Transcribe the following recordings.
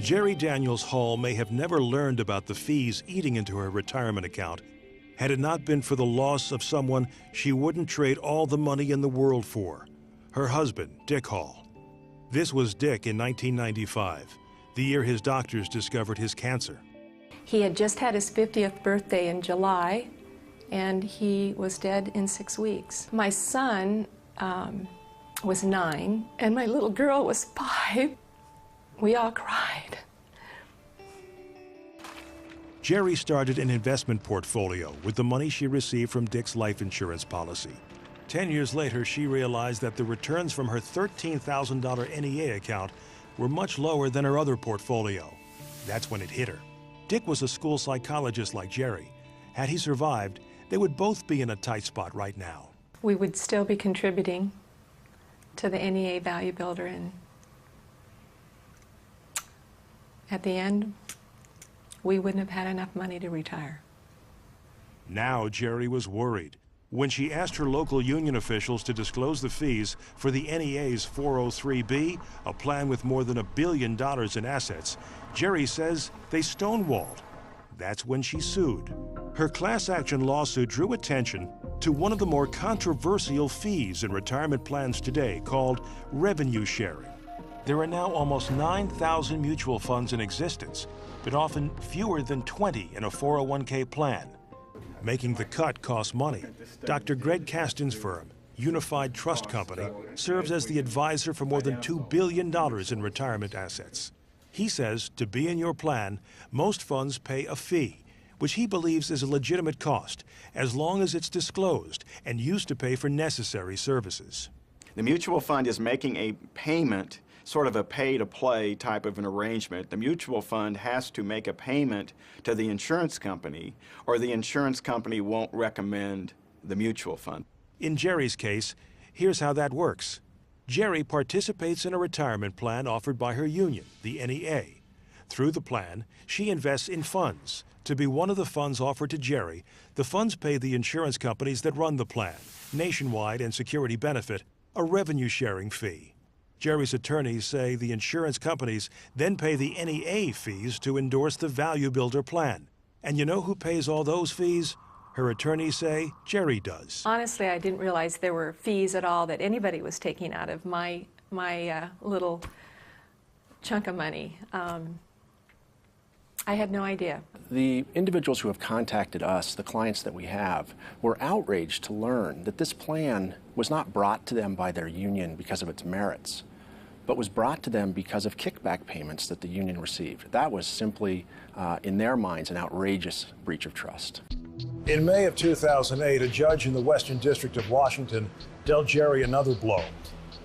Jerry Daniels Hall may have never learned about the fees eating into her retirement account had it not been for the loss of someone she wouldn't trade all the money in the world for, her husband, Dick Hall. This was Dick in 1995, the year his doctors discovered his cancer. He had just had his 50th birthday in July, and he was dead in 6 weeks. My son was 9, and my little girl was 5. We all cried. Jerry started an investment portfolio with the money she received from Dick's life insurance policy. 10 years later, she realized that the returns from her $13,000 NEA account were much lower than her other portfolio. That's when it hit her. Dick was a school psychologist like Jerry. Had he survived, they would both be in a tight spot right now. We would still be contributing to the NEA Value Builder, and at the end, we wouldn't have had enough money to retire. Now Jerry was worried. When she asked her local union officials to disclose the fees for the NEA's 403B, a plan with more than $1 billion in assets, Jerry says they stonewalled. That's when she sued. Her class action lawsuit drew attention to one of the more controversial fees in retirement plans today, called revenue sharing. There are now almost 9,000 mutual funds in existence, but often fewer than 20 in a 401k plan. Making the cut costs money. Dr. Greg Caston's firm, Unified Trust Company, serves as the advisor for more than $2 billion in retirement assets. He says to be in your plan, most funds pay a fee, which he believes is a legitimate cost, as long as it's disclosed and used to pay for necessary services. The mutual fund is making a payment, sort of a pay-to-play type of an arrangement. The mutual fund has to make a payment to the insurance company, or the insurance company won't recommend the mutual fund. In Jerry's case, here's how that works. Jerry participates in a retirement plan offered by her union, the NEA. Through the plan, she invests in funds. To be one of the funds offered to Jerry, the funds pay the insurance companies that run the plan, Nationwide and Security Benefit, a revenue-sharing fee. Jerry's attorneys say the insurance companies then pay the NEA fees to endorse the Value Builder plan. And you know who pays all those fees? Her attorneys say Jerry does. Honestly, I didn't realize there were fees at all that anybody was taking out of my little chunk of money. I had no idea. The individuals who have contacted us, the clients that we have, were outraged to learn that this plan was not brought to them by their union because of its merits, but was brought to them because of kickback payments that the union received. That was simply, in their minds, an outrageous breach of trust. In May of 2008, a judge in the Western District of Washington dealt Jerry another blow.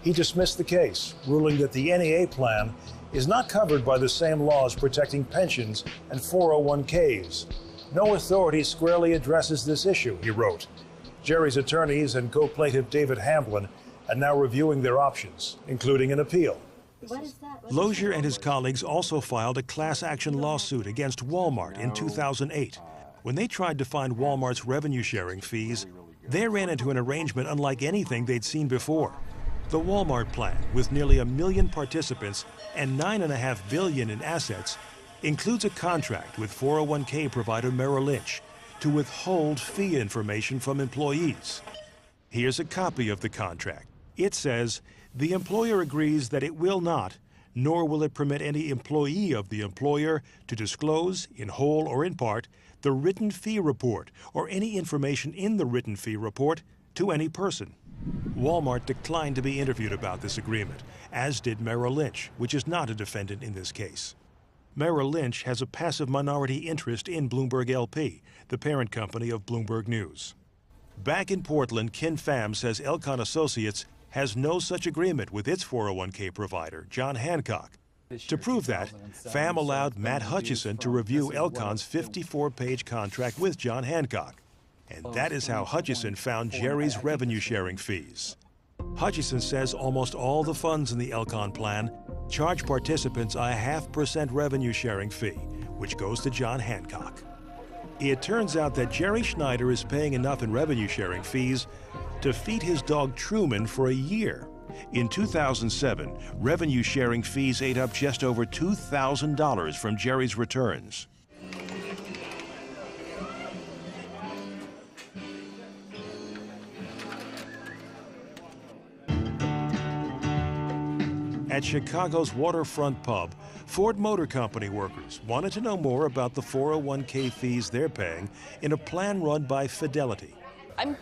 He dismissed the case, ruling that the NEA plan is not covered by the same laws protecting pensions and 401ks. No authority squarely addresses this issue, he wrote. Jerry's attorneys and co-plaintiff David Hamblin are now reviewing their options, including an appeal. Lozier and his colleagues also filed a class action lawsuit against Walmart in 2008. When they tried to find Walmart's revenue-sharing fees, they ran into an arrangement unlike anything they'd seen before. The Walmart plan, with nearly 1 million participants and $9.5 billion in assets, includes a contract with 401k provider Merrill Lynch to withhold fee information from employees. Here's a copy of the contract. It says, the employer agrees that it will not, nor will it permit any employee of the employer to disclose, in whole or in part, the written fee report or any information in the written fee report to any person. Walmart declined to be interviewed about this agreement, as did Merrill Lynch, which is not a defendant in this case. Merrill Lynch has a passive minority interest in Bloomberg LP, the parent company of Bloomberg News. Back in Portland, Kin Pham says Elcon Associates has no such agreement with its 401k provider, John Hancock. To prove that, Pham allowed Matt Hutchison to review Elcon's 54-page contract with John Hancock. And that is how Hutchison found Jerry's revenue-sharing fees. Hutchison says almost all the funds in the Elcon plan charge participants a 0.5% revenue-sharing fee, which goes to John Hancock. It turns out that Jerry Schneider is paying enough in revenue-sharing fees to feed his dog Truman for a year. In 2007, revenue sharing fees ate up just over $2,000 from Jerry's returns. At Chicago's waterfront pub, Ford Motor Company workers wanted to know more about the 401k fees they're paying in a plan run by Fidelity. I'm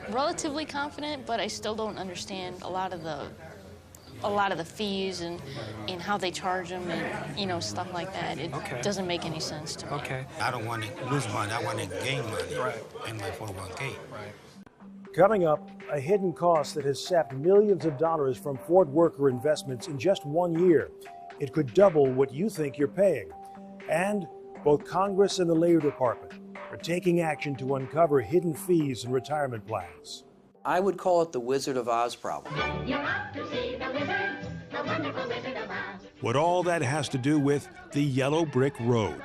relatively confident, but I still don't understand a lot of the fees and how they charge them and stuff like that. It doesn't make any sense to me. Okay. I don't want to lose money. I want to gain money in my 401k. Coming up, a hidden cost that has sapped millions of dollars from Ford worker investments in just 1 year. It could double what you think you're paying. And both Congress and the Labor Department are taking action to uncover hidden fees in retirement plans. I would call it the Wizard of Oz problem. You're off to see the wizard, the wonderful Wizard of Oz. What all that has to do with the Yellow Brick Road.